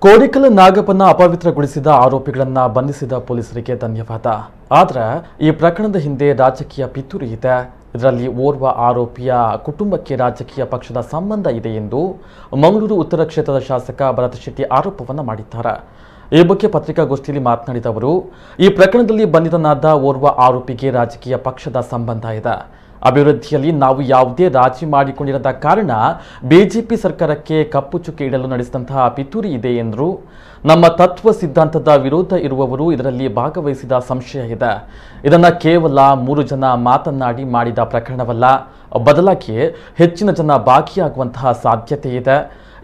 ಕೋಡಿಕಲ್ ನಾಗಪ್ಪನ ಅಪವಿತ್ರಗೊಳಿಸಿದ ಆರೋಪಿಗಳನ್ನು ಬಂಧಿಸಿದ ಪೊಲೀಸರಿಗೆ ಧನ್ಯವಾದ. ಆದರೆ ಈ ಪ್ರಕರಣದ ಹಿಂದೆ ರಾಜಕೀಯ ಪಿತೂರಿ ಇದೆ. ಇದರಲ್ಲಿ ಓರ್ವ ಆರೋಪಿಯ ಕುಟುಂಬಕ್ಕೆ ರಾಜಕೀಯ ಪಕ್ಷದ ಸಂಬಂಧ ಇದೆ ಎಂದು ಮಂಗಳೂರು ಉತ್ತರ ಕ್ಷೇತ್ರದ ಶಾಸಕ ಭರತ್ ಶೆಟ್ಟಿ ಆರೋಪವನ್ನು ಮಾಡಿದ್ದಾರೆ. ಈ ಬಗ್ಗೆ ಪತ್ರಿಕಾಗೋಷ್ಠಿಯಲ್ಲಿ ಮಾತನಾಡಿದ ಅವರು, ಈ ಪ್ರಕರಣದಲ್ಲಿ ಬಂಧಿತನಾದ ಓರ್ವ ಆರೋಪಿಗೆ ರಾಜಕೀಯ ಪಕ್ಷದ ಸಂಬಂಧ ಇದೆ. ಅಭಿವೃದ್ಧಿಯಲ್ಲಿ ನಾವು ಯಾವುದೇ ರಾಜಿ ಮಾಡಿಕೊಂಡಿರದ ಕಾರಣ ಬಿಜೆಪಿ ಸರ್ಕಾರಕ್ಕೆ ಕಪ್ಪು ಚುಕ್ಕೆ ಇಡಲು ನಡೆಸಿದಂತಹ ಪಿತೂರಿ ಇದೆ ಎಂದರು. ನಮ್ಮ ತತ್ವ ಸಿದ್ಧಾಂತದ ವಿರೋಧ ಇರುವವರು ಇದರಲ್ಲಿ ಭಾಗವಹಿಸಿದ ಸಂಶಯ ಇದೆ. ಇದನ್ನು ಕೇವಲ 3 ಜನ ಮಾತನಾಡಿ ಮಾಡಿದ ಪ್ರಕರಣವಲ್ಲ, ಬದಲಾಗಿ ಹೆಚ್ಚಿನ ಜನ ಭಾಗಿಯಾಗುವಂತಹ ಸಾಧ್ಯತೆ ಇದೆ.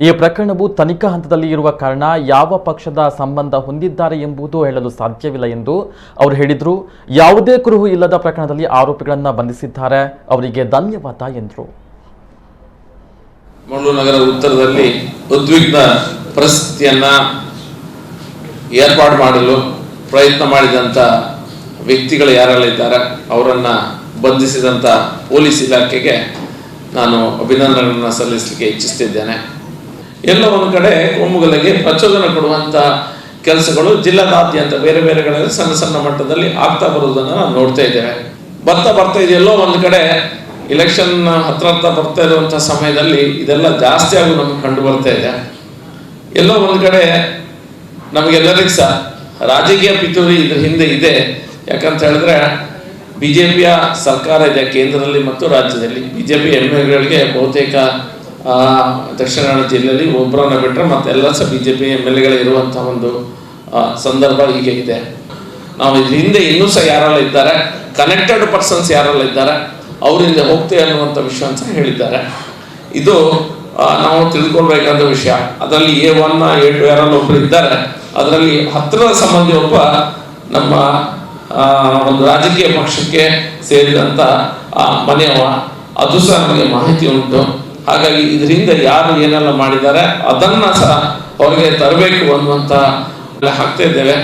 ಈ ಪ್ರಕರಣವು ತನಿಖಾ ಹಂತದಲ್ಲಿ ಇರುವ ಕಾರಣ ಯಾವ ಪಕ್ಷದ ಸಂಬಂಧ ಹೊಂದಿದ್ದಾರೆ ಎಂಬುದು ಹೇಳಲು ಸಾಧ್ಯವಿಲ್ಲ ಎಂದು ಅವರು ಹೇಳಿದರು. ಯಾವುದೇ ಕುರುಹು ಇಲ್ಲದ ಪ್ರಕರಣದಲ್ಲಿ ಆರೋಪಿಗಳನ್ನು ಬಂಧಿಸಿದ್ದಾರೆ, ಅವರಿಗೆ ಧನ್ಯವಾದ ಎಂದರು. ಮಂಗಳೂರು ನಗರ ಉತ್ತರದಲ್ಲಿ ಉದ್ವಿಗ್ನ ಪರಿಸ್ಥಿತಿಯನ್ನ ಏರ್ಪಾಡು ಮಾಡಲು ಪ್ರಯತ್ನ ಮಾಡಿದಂಥ ವ್ಯಕ್ತಿಗಳು ಯಾರೆಲ್ಲ ಇದ್ದಾರೆ ಅವರನ್ನ ಬಂಧಿಸಿದಂಥ ಪೊಲೀಸ್ ಇಲಾಖೆಗೆ ನಾನು ಅಭಿನಂದನೆಗಳನ್ನು ಸಲ್ಲಿಸಲಿಕ್ಕೆ ಇಚ್ಛಿಸುತ್ತಿದ್ದೇನೆ. ಎಲ್ಲ ಒಂದು ಕಡೆ ಒಮ್ಮುಗಲಿಗೆ ಪ್ರಚೋದನೆ ಕೊಡುವಂಥ ಕೆಲಸಗಳು ಜಿಲ್ಲಾದಾದ್ಯಂತ ಬೇರೆ ಬೇರೆ ಕಡೆ ಸಣ್ಣ ಸಣ್ಣ ಮಟ್ಟದಲ್ಲಿ ಆಗ್ತಾ ಬರುವುದನ್ನು ನಾವು ನೋಡ್ತಾ ಇದ್ದೇವೆ. ಬರ್ತಾ ಇದೆಯಲ್ಲೋ ಒಂದು ಕಡೆ ಇಲೆಕ್ಷನ್ ಹತ್ರ ಬರ್ತಾ ಇರುವಂಥ ಸಮಯದಲ್ಲಿ ಇದೆಲ್ಲ ಜಾಸ್ತಿ ಆಗಿ ನಮ್ಗೆ ಕಂಡು ಬರ್ತಾ ಇದೆ. ಎಲ್ಲೋ ಒಂದು ಕಡೆ ನಮಗೆಲ್ಲರಿಗೂ ಸಹ ರಾಜಕೀಯ ಪಿತೂರಿ ಇದ್ರ ಹಿಂದೆ ಇದೆ. ಯಾಕಂತ ಹೇಳಿದ್ರೆ ಬಿಜೆಪಿಯ ಸರ್ಕಾರ ಇದೆ ಕೇಂದ್ರದಲ್ಲಿ ಮತ್ತು ರಾಜ್ಯದಲ್ಲಿ. ಬಿಜೆಪಿ MLAಗಳಿಗೆ ಬಹುತೇಕ ದಕ್ಷಿಣ ಕನ್ನಡ ಜಿಲ್ಲೆಯಲ್ಲಿ ಒಬ್ಬರನ್ನ ಬಿಟ್ಟರೆ ಮತ್ತೆಲ್ಲ ಸಹ ಬಿಜೆಪಿ MLAಗಳೇ ಇರುವಂತಹ ಒಂದು ಸಂದರ್ಭ ಈಗ ಇದೆ. ನಾವು ಇದ್ರ ಹಿಂದೆ ಇನ್ನೂ ಸಹ ಯಾರೆಲ್ಲ ಇದ್ದಾರೆ, ಕನೆಕ್ಟೆಡ್ ಪರ್ಸನ್ಸ್ ಯಾರೆಲ್ಲ ಇದ್ದಾರೆ ಅವರಿಂದ ಹೋಗ್ತೇವೆ ಅನ್ನುವಂಥ ವಿಷಯ ಸಹ ಹೇಳಿದ್ದಾರೆ. ಇದು ನಾವು ತಿಳ್ಕೊಳ್ಬೇಕಾದ ವಿಷಯ. ಅದರಲ್ಲಿ A1 A2 ಯಾರೆಲ್ಲ ಒಬ್ಬರು ಇದ್ದಾರೆ. ಅದರಲ್ಲಿ ಹತ್ತಿರದ ಸಂಬಂಧಿ ಒಬ್ಬ ನಮ್ಮ ಒಂದು ರಾಜಕೀಯ ಪಕ್ಷಕ್ಕೆ ಸೇರಿದಂಥ ಮನೆಯವ, ಅದು ಸಹ ನಮಗೆ ಮಾಹಿತಿ ಉಂಟು. ಹಾಗಾಗಿ ಇದರಿಂದ ಯಾರು ಏನೆಲ್ಲ ಮಾಡಿದ್ದಾರೆ ಅದನ್ನ ಸಹ ಹೊರಗೆ ತರಬೇಕು ಅನ್ನುವಂತ ಹಾಕ್ತಾ ಇದ್ದೇವೆ.